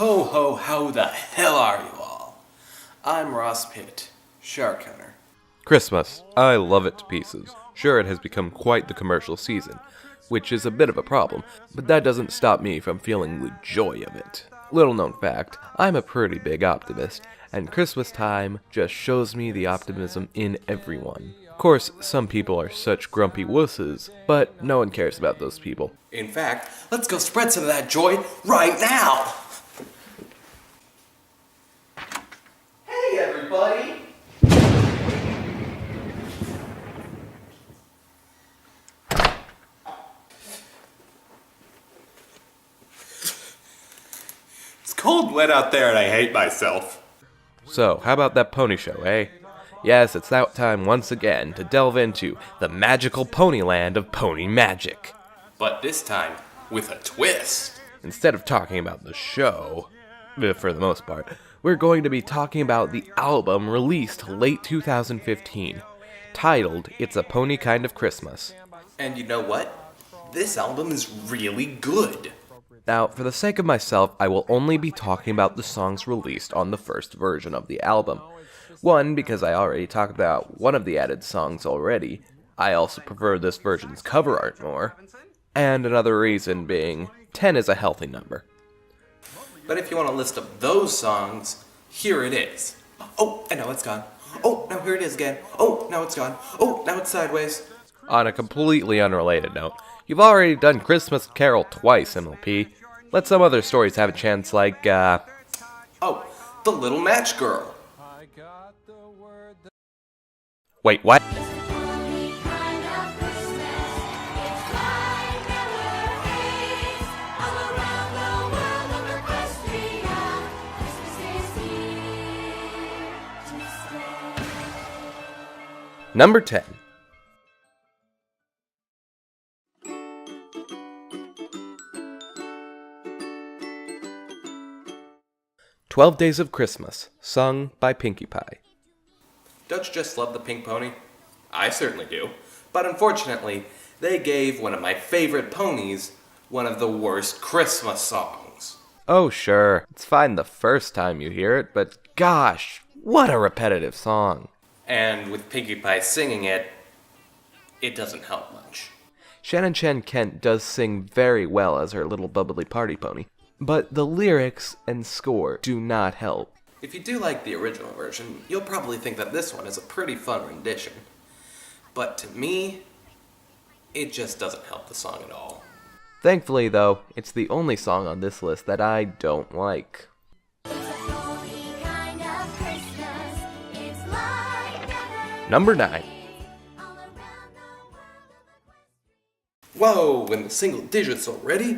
Ho ho, how the hell are you all? I'm Ross Pitt, Shark Hunter. Christmas. I love it to pieces. Sure, it has become quite the commercial season, which is a bit of a problem, but that doesn't stop me from feeling the joy of it. Little known fact, I'm a pretty big optimist, and Christmas time just shows me the optimism in everyone. Of course, some people are such grumpy wusses, but no one cares about those people. In fact, let's go spread some of that joy right now! Hey everybody! It's cold and wet out there and I hate myself. So, how about that pony show, eh? Yes, it's that time once again to delve into the magical ponyland of pony magic. But this time, with a twist. Instead of talking about the show, for the most part, we're going to be talking about the album released late 2015, titled It's a Pony Kind of Christmas. And you know what? This album is really good. Now, for the sake of myself, I will only be talking about the songs released on the first version of the album. One, because I already talked about one of the added songs already. I also prefer this version's cover art more. And another reason being, 10 is a healthy number. But if you want a list of those songs, here it is. Oh, and now it's gone. Oh, now here it is again. Oh, now it's gone. Oh, now it's sideways. On a completely unrelated note, you've already done Christmas Carol twice, MLP. Let some other stories have a chance, like, Oh, The Little Match Girl. Wait, what? Number 10. "12 Days of Christmas," sung by Pinkie Pie. Don't you just love the Pink Pony? I certainly do. But unfortunately, they gave one of my favorite ponies one of the worst Christmas songs. Oh, sure, it's fine the first time you hear it, but gosh, what a repetitive song. And with Pinkie Pie singing it, it doesn't help much. Shannon Chen Kent does sing very well as her little bubbly party pony, but the lyrics and score do not help. If you do like the original version, you'll probably think that this one is a pretty fun rendition. But to me, it just doesn't help the song at all. Thankfully, though, it's the only song on this list that I don't like. Number 9. Whoa, in the single digits already?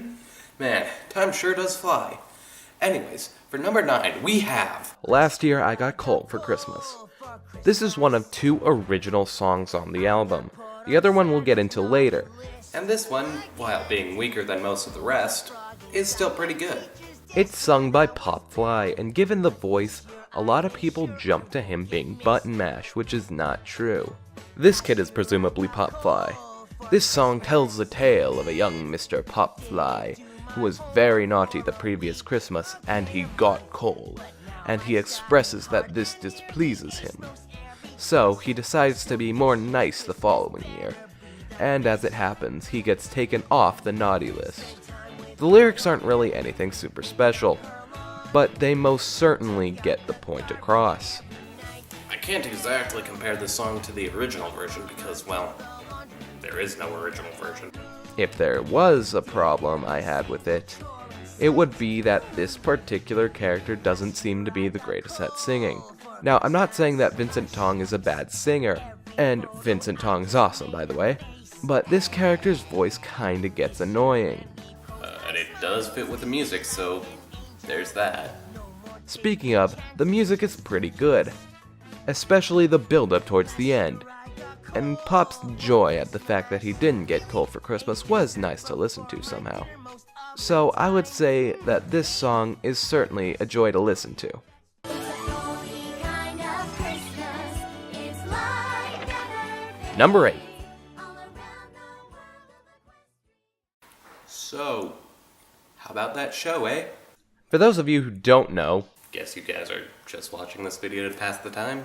Man, time sure does fly. Anyways, for number 9, we have Last Year I Got Coal for Christmas. This is one of 2 original songs on the album. The other one we'll get into later. And this one, while being weaker than most of the rest, is still pretty good. It's sung by Pop Fly, and given the voice, a lot of people jump to him being Button Mash, which is not true. This kid is presumably Pop Fly. This song tells the tale of a young Mr. Pop Fly who was very naughty the previous Christmas and he got coal, and he expresses that this displeases him. So he decides to be more nice the following year, and as it happens, he gets taken off the naughty list. The lyrics aren't really anything super special, but they most certainly get the point across. I can't exactly compare this song to the original version because, well, there is no original version. If there was a problem I had with it, it would be that this particular character doesn't seem to be the greatest at singing. Now, I'm not saying that Vincent Tong is a bad singer, and Vincent Tong is awesome, by the way, but this character's voice kinda gets annoying. And it does fit with the music, so there's that. Speaking of, the music is pretty good, especially the build-up towards the end. And Pop's joy at the fact that he didn't get coal for Christmas was nice to listen to somehow. So I would say that this song is certainly a joy to listen to. Number 8. So, how about that show, eh? For those of you who don't know, Guess you guys are just watching this video to pass the time?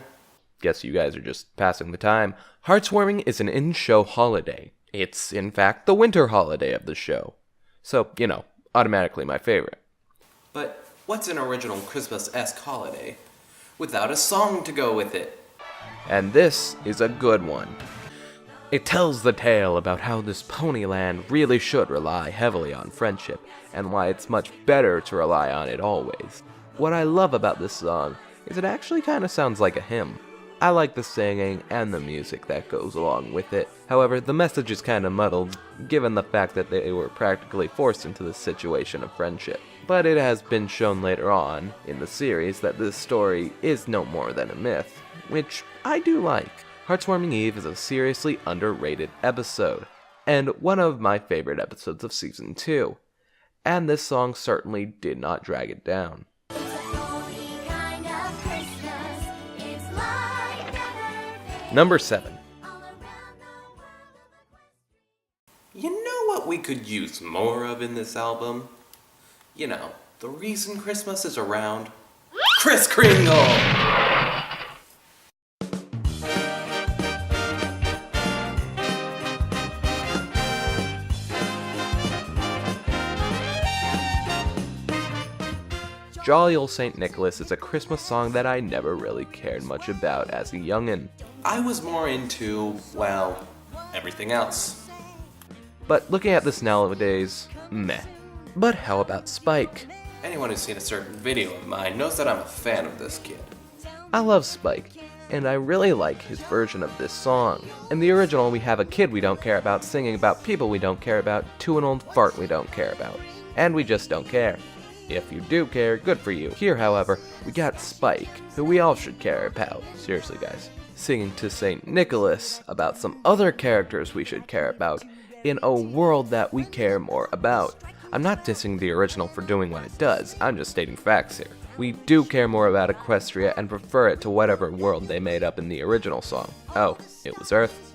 guess you guys are just passing the time, Heartswarming is an in-show holiday. It's, in fact, the winter holiday of the show. So, automatically my favorite. But what's an original Christmas-esque holiday without a song to go with it? And this is a good one. It tells the tale about how this Ponyland really should rely heavily on friendship, and why it's much better to rely on it always. What I love about this song is it actually kind of sounds like a hymn. I like the singing and the music that goes along with it. However, the message is kind of muddled, given the fact that they were practically forced into this situation of friendship. But it has been shown later on in the series that this story is no more than a myth, which I do like. Heartswarming Eve is a seriously underrated episode, and one of my favorite episodes of Season 2. And this song certainly did not drag it down. Number 7. You know what we could use more of in this album? The reason Christmas is around? Kris Kringle! Jolly Ol' St. Nicholas is a Christmas song that I never really cared much about as a youngin'. I was more into, everything else. But looking at this nowadays, meh. But how about Spike? Anyone who's seen a certain video of mine knows that I'm a fan of this kid. I love Spike, and I really like his version of this song. In the original, we have a kid we don't care about singing about people we don't care about to an old fart we don't care about. And we just don't care. If you do care, good for you. Here, however, we got Spike, who we all should care about. Seriously, guys. Singing to St. Nicholas about some other characters we should care about in a world that we care more about. I'm not dissing the original for doing what it does, I'm just stating facts here. We do care more about Equestria and prefer it to whatever world they made up in the original song. Oh, it was Earth?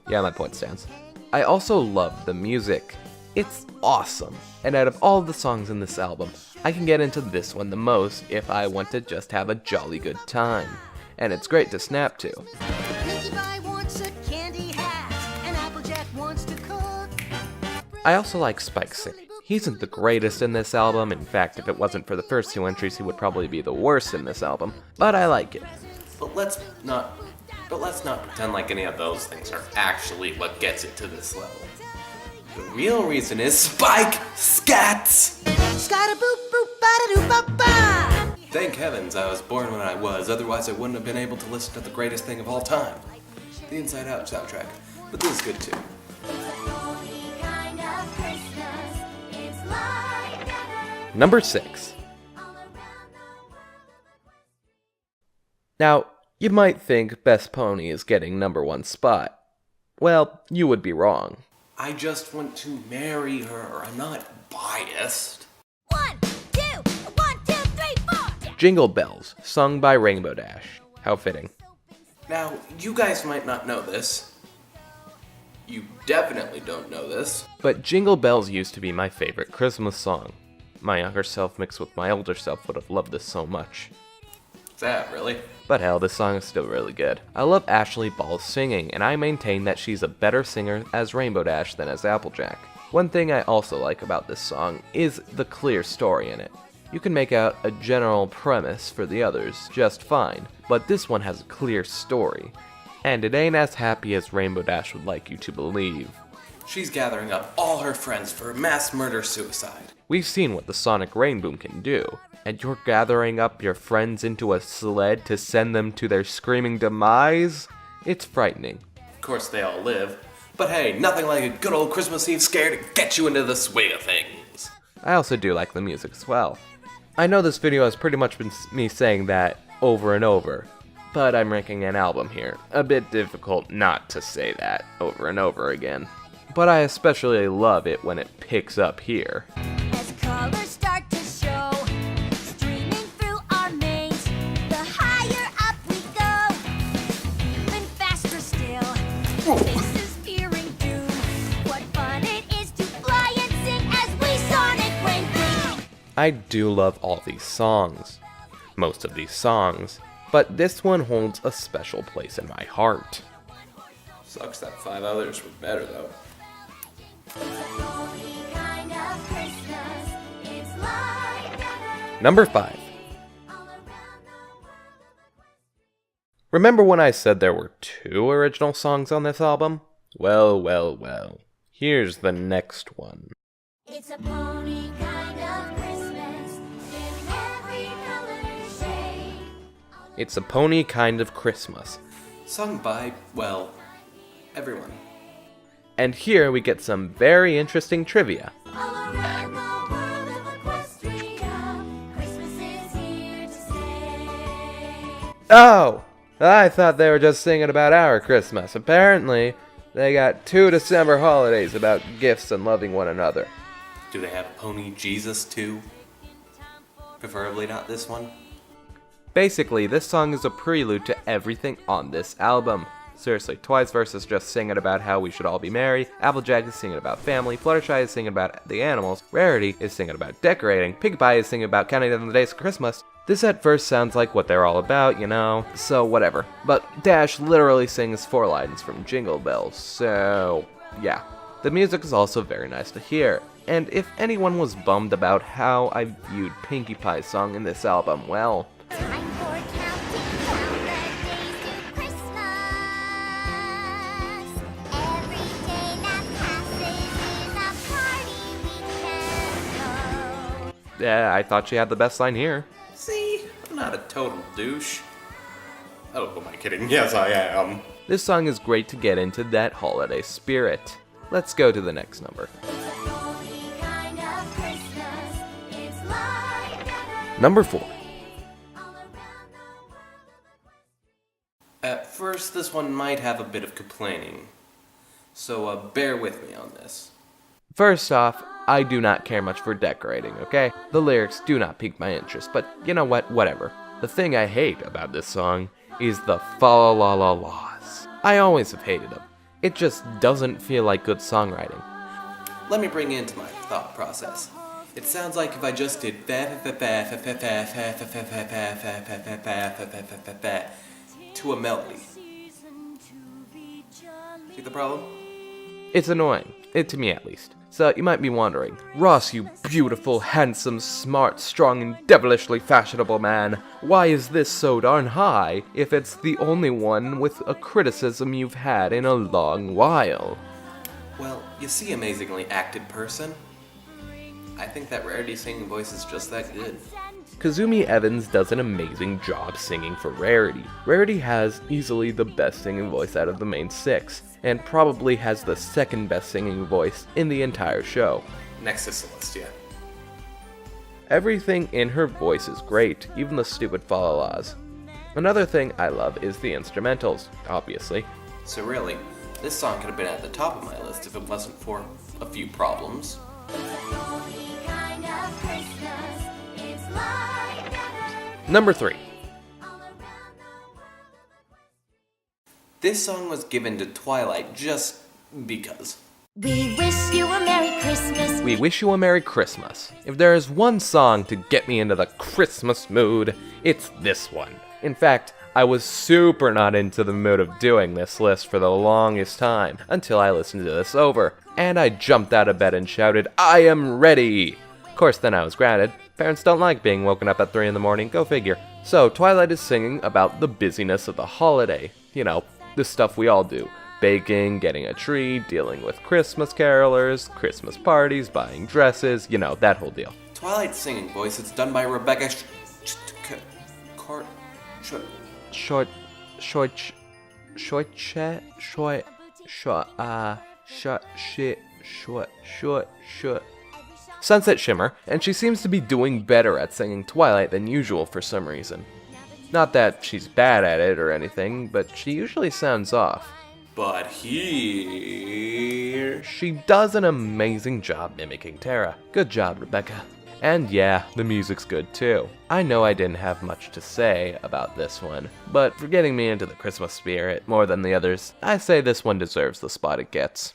Yeah, my point stands. I also love the music. It's awesome, and out of all the songs in this album, I can get into this one the most if I want to just have a jolly good time. And it's great to snap to. Pinkie Pie wants a candy hat, and Applejack wants to cook. I also like Spike's singing. He isn't the greatest in this album. In fact, if it wasn't for the first 2 entries, he would probably be the worst in this album. But I like it. But let's not pretend like any of those things are actually what gets it to this level. The real reason is Spike Scats! Scada-boop-boop-bada-doo-ba-ba! Thank heavens I was born when I was, otherwise I wouldn't have been able to listen to the greatest thing of all time, the Inside Out soundtrack. But this is good too. Number 6. Now, you might think Best Pony is getting number 1 spot. Well, you would be wrong. I just want to marry her. I'm not biased. 1, 2, 1, 2, 3, 4! Jingle Bells, sung by Rainbow Dash. How fitting. Now, you guys might not know this. You definitely don't know this. But Jingle Bells used to be my favorite Christmas song. My younger self mixed with my older self would have loved this so much. Is that really? But hell, this song is still really good. I love Ashley Ball's singing, and I maintain that she's a better singer as Rainbow Dash than as Applejack. One thing I also like about this song is the clear story in it. You can make out a general premise for the others just fine, but this one has a clear story. And it ain't as happy as Rainbow Dash would like you to believe. She's gathering up all her friends for mass murder-suicide. We've seen what the Sonic Rainboom can do, and you're gathering up your friends into a sled to send them to their screaming demise? It's frightening. Of course they all live, but hey, nothing like a good old Christmas Eve scare to get you into the swing of things. I also do like the music as well. I know this video has pretty much been me saying that over and over, but I'm ranking an album here. A bit difficult not to say that over and over again. But I especially love it when it picks up here. As colors start to show, streaming through our mains, the higher up we go, even faster still. Faces peering doom. What fun it is to fly and sing as we Sonic Rainboom! I do love all these songs. Most of these songs. But this one holds a special place in my heart. Sucks that 5 others were better, though. Number 5. Remember when I said there were 2 original songs on this album? Well, well, well. Here's the next one. It's a pony kind of Christmas in every color shade. It's a Pony Kind of Christmas. Sung by, well, everyone. And here we get some very interesting trivia. All around the world of Equestria, Christmas is here to stay. Oh! I thought they were just singing about our Christmas. Apparently, they got 2 December holidays about gifts and loving one another. Do they have Pony Jesus too? Preferably not this one. Basically, this song is a prelude to everything on this album. Seriously, Twice versus just singing about how we should all be merry, Applejack is singing about family, Fluttershy is singing about the animals, Rarity is singing about decorating, Pig Pie is singing about counting down the days of Christmas. This at first sounds like what they're all about, you know, so whatever. But Dash literally sings 4 lines from Jingle Bells, so yeah. The music is also very nice to hear, and if anyone was bummed about how I viewed Pinkie Pie's song in this album, well, Time for counting down the days to Christmas. Every day that passes is a party we can go. yeah, I thought she had the best line here. See, I'm not a total douche. Oh, who am I kidding? Yes, I am. This song is great to get into that holiday spirit. Let's go to the next number. Kind of Christmas, it's like Number 4. At first, this one might have a bit of complaining, so bear with me on this. First off, I do not care much for decorating, okay? The lyrics do not pique my interest, but you know what? Whatever. The thing I hate about this song is the fa-la-la-la-las. I always have hated them. It just doesn't feel like good songwriting. Let me bring you into my thought process. It sounds like if I just did to a melody. See the problem? It's annoying, to me at least. So you might be wondering, Ross, you beautiful, handsome, smart, strong, and devilishly fashionable man, why is this so darn high if it's the only one with a criticism you've had in a long while? Well, you see, amazingly acted person. I think that Rarity's singing voice is just that good. Kazumi Evans does an amazing job singing for Rarity. Rarity has easily the best singing voice out of the main 6, and probably has the second best singing voice in the entire show. Next to Celestia. Everything in her voice is great, even the stupid fa-la-las. Another thing I love is the instrumentals, obviously. So really, this song could have been at the top of my list if it wasn't for a few problems. kind of Christmas, it's like Number 3. This song was given to Twilight just because. We wish you a Merry Christmas. We wish you a Merry Christmas. If there is one song to get me into the Christmas mood, it's this one. In fact, I was super not into the mood of doing this list for the longest time, until I listened to this over, and I jumped out of bed and shouted, "I am ready!" Of course, then I was grounded. Parents don't like being woken up at 3 in the morning, go figure. So, Twilight is singing about the busyness of the holiday. You know, the stuff we all do. Baking, getting a tree, dealing with Christmas carolers, Christmas parties, buying dresses, you know, that whole deal. Twilight's singing voice, it's done by Rebecca Sunset Shimmer, and she seems to be doing better at singing Twilight than usual for some reason. Not that she's bad at it or anything, but she usually sounds off. But here... She does an amazing job mimicking Tara. Good job, Rebecca. And yeah, the music's good too. I know I didn't have much to say about this one, but for getting me into the Christmas spirit more than the others, I say this one deserves the spot it gets.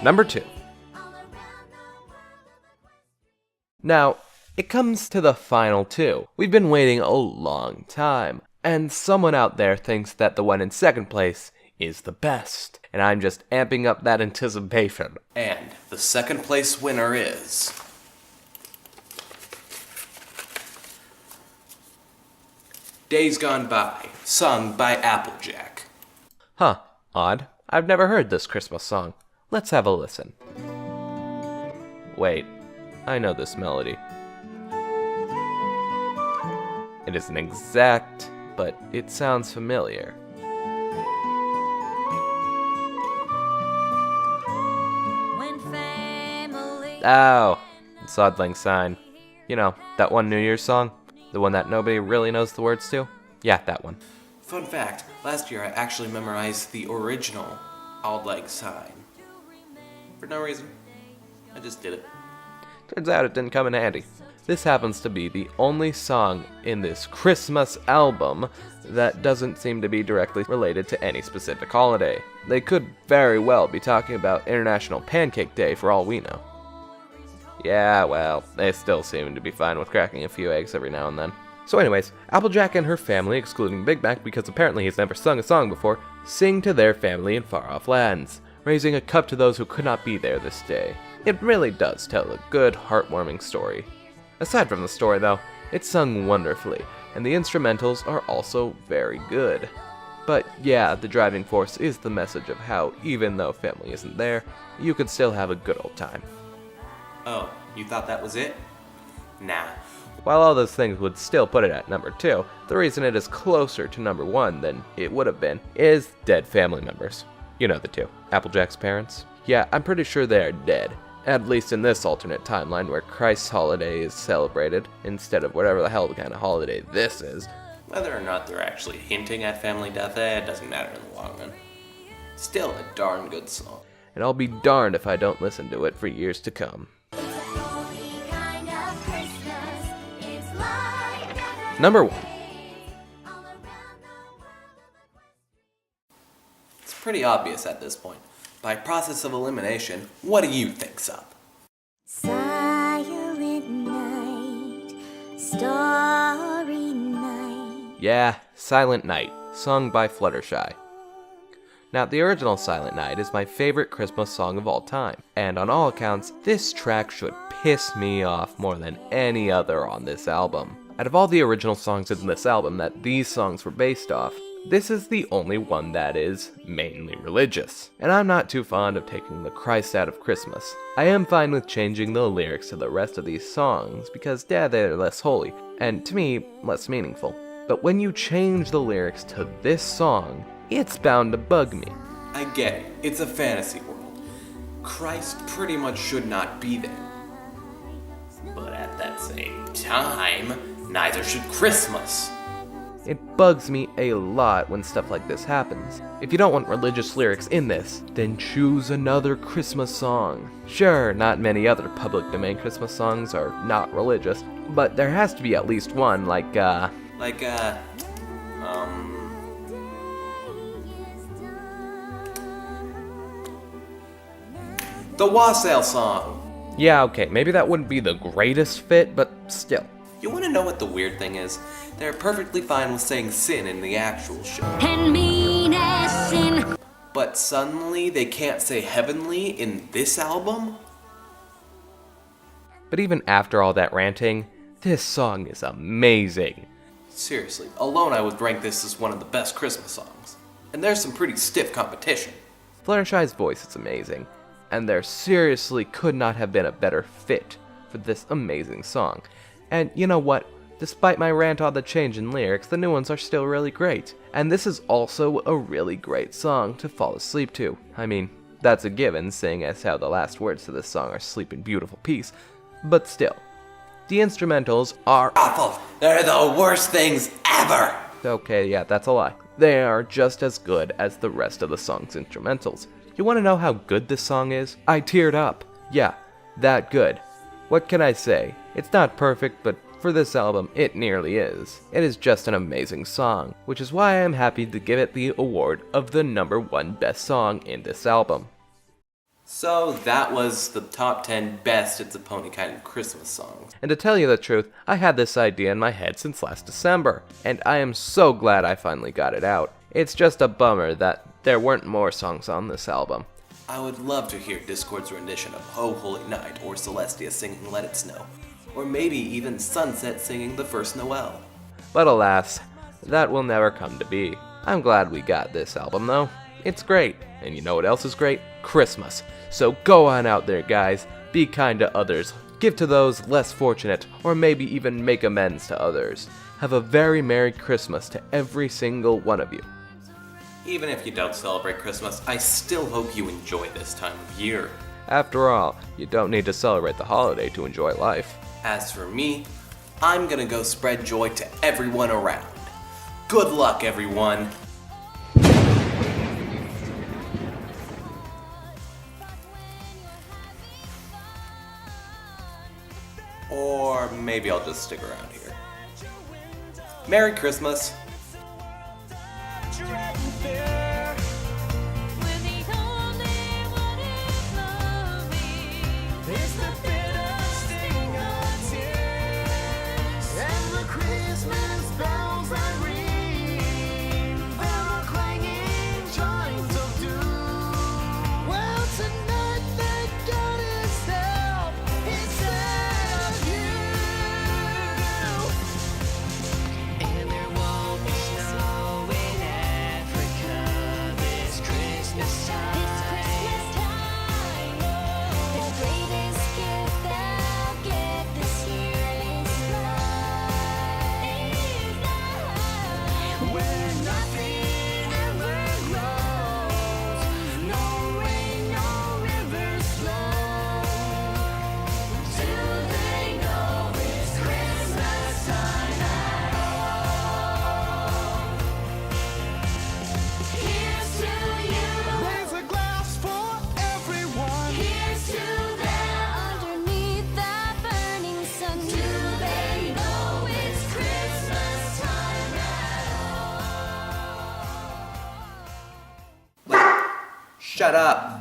Number 2. Now, it comes to the final two. We've been waiting a long time, and someone out there thinks that the one in second place is the best, and I'm just amping up that anticipation. And the second place winner is... Days Gone By, sung by Applejack. Huh, odd. I've never heard this Christmas song. Let's have a listen. Wait, I know this melody. It isn't exact, but it sounds familiar. When family Oh, it's Auld Lang Syne. You know, that one New Year's song? The one that nobody really knows the words to? Yeah, that one. Fun fact, last year I actually memorized the original Auld Lang Syne. For no reason. I just did it. Turns out it didn't come in handy. This happens to be the only song in this Christmas album that doesn't seem to be directly related to any specific holiday. They could very well be talking about International Pancake Day for all we know. Yeah, well, they still seem to be fine with cracking a few eggs every now and then. So anyways, Applejack and her family, excluding Big Mac because apparently he's never sung a song before, sing to their family in far-off lands, raising a cup to those who could not be there this day. It really does tell a good, heartwarming story. Aside from the story though, it's sung wonderfully, and the instrumentals are also very good. But yeah, the driving force is the message of how, even though family isn't there, you can still have a good old time. Oh, you thought that was it? Nah. While all those things would still put it at number 2, the reason it is closer to number 1 than it would have been is dead family members. You know the two. Applejack's parents? Yeah, I'm pretty sure they are dead. At least in this alternate timeline where Christ's holiday is celebrated, instead of whatever the hell kind of holiday this is. Whether or not they're actually hinting at family death, it doesn't matter in the long run. Still a darn good song. And I'll be darned if I don't listen to it for years to come. Number 1. It's pretty obvious at this point. By process of elimination, what do you think's up? Silent night, starry night. Yeah, Silent Night, sung by Fluttershy. Now, the original Silent Night is my favorite Christmas song of all time, and on all accounts, this track should piss me off more than any other on this album. Out of all the original songs in this album that these songs were based off, this is the only one that is mainly religious. And I'm not too fond of taking the Christ out of Christmas. I am fine with changing the lyrics to the rest of these songs because they're less holy, and to me, less meaningful. But when you change the lyrics to this song, it's bound to bug me. I get it. It's a fantasy world. Christ pretty much should not be there. But at that same time, neither should Christmas. It bugs me a lot when stuff like this happens. If you don't want religious lyrics in this, then choose another Christmas song. Sure, not many other public domain Christmas songs are not religious, but there has to be at least one, the Wassail Song. Yeah, okay, maybe that wouldn't be the greatest fit, but still. You want to know what the weird thing is? They're perfectly fine with saying sin in the actual show. And mean as sin. But suddenly they can't say heavenly in this album? But even after all that ranting, this song is amazing. Seriously, alone I would rank this as one of the best Christmas songs. And there's some pretty stiff competition. Fluttershy's voice is amazing, and there seriously could not have been a better fit for this amazing song. And you know what? Despite my rant on the change in lyrics, the new ones are still really great. And this is also a really great song to fall asleep to. I mean, that's a given, seeing as how the last words to this song are "Sleep in beautiful peace." But still, the instrumentals are Awful! They're the worst things ever! okay, yeah, that's a lie. They are just as good as the rest of the song's instrumentals. You want to know how good this song is? I teared up. Yeah, that good. What can I say? It's not perfect, but for this album, it nearly is. It is just an amazing song, which is why I am happy to give it the award of the #1 best song in this album. So that was the top 10 best It's a Pony kind of Christmas songs. And to tell you the truth, I had this idea in my head since last December, and I am so glad I finally got it out. It's just a bummer that there weren't more songs on this album. I would love to hear Discord's rendition of Ho Holy Night or Celestia singing Let It Snow, or maybe even Sunset singing The First Noel. But alas, that will never come to be. I'm glad we got this album though. It's great, and you know what else is great? Christmas. So go on out there, guys. Be kind to others. Give to those less fortunate, or maybe even make amends to others. Have a very Merry Christmas to every single one of you. Even if you don't celebrate Christmas, I still hope you enjoy this time of year. After all, you don't need to celebrate the holiday to enjoy life. As for me, I'm gonna go spread joy to everyone around. Good luck, everyone! Or maybe I'll just stick around here. Merry Christmas! When the only one is loving is the bitter sting of tears, and the Christmas bells that ring, ever clanging chimes of doom. Well, tonight thank God it's help instead of you, and there won't be snow in Africa this Christmas time. The greatest gift they'll get this year is love. Where nothing ever grows, no rain, no rivers flow. Do they know it's Christmas time at all? Here's to you. There's a glass for everyone. Here's to them underneath that burning sun. Do they know it's Christmas time at all? Shut up!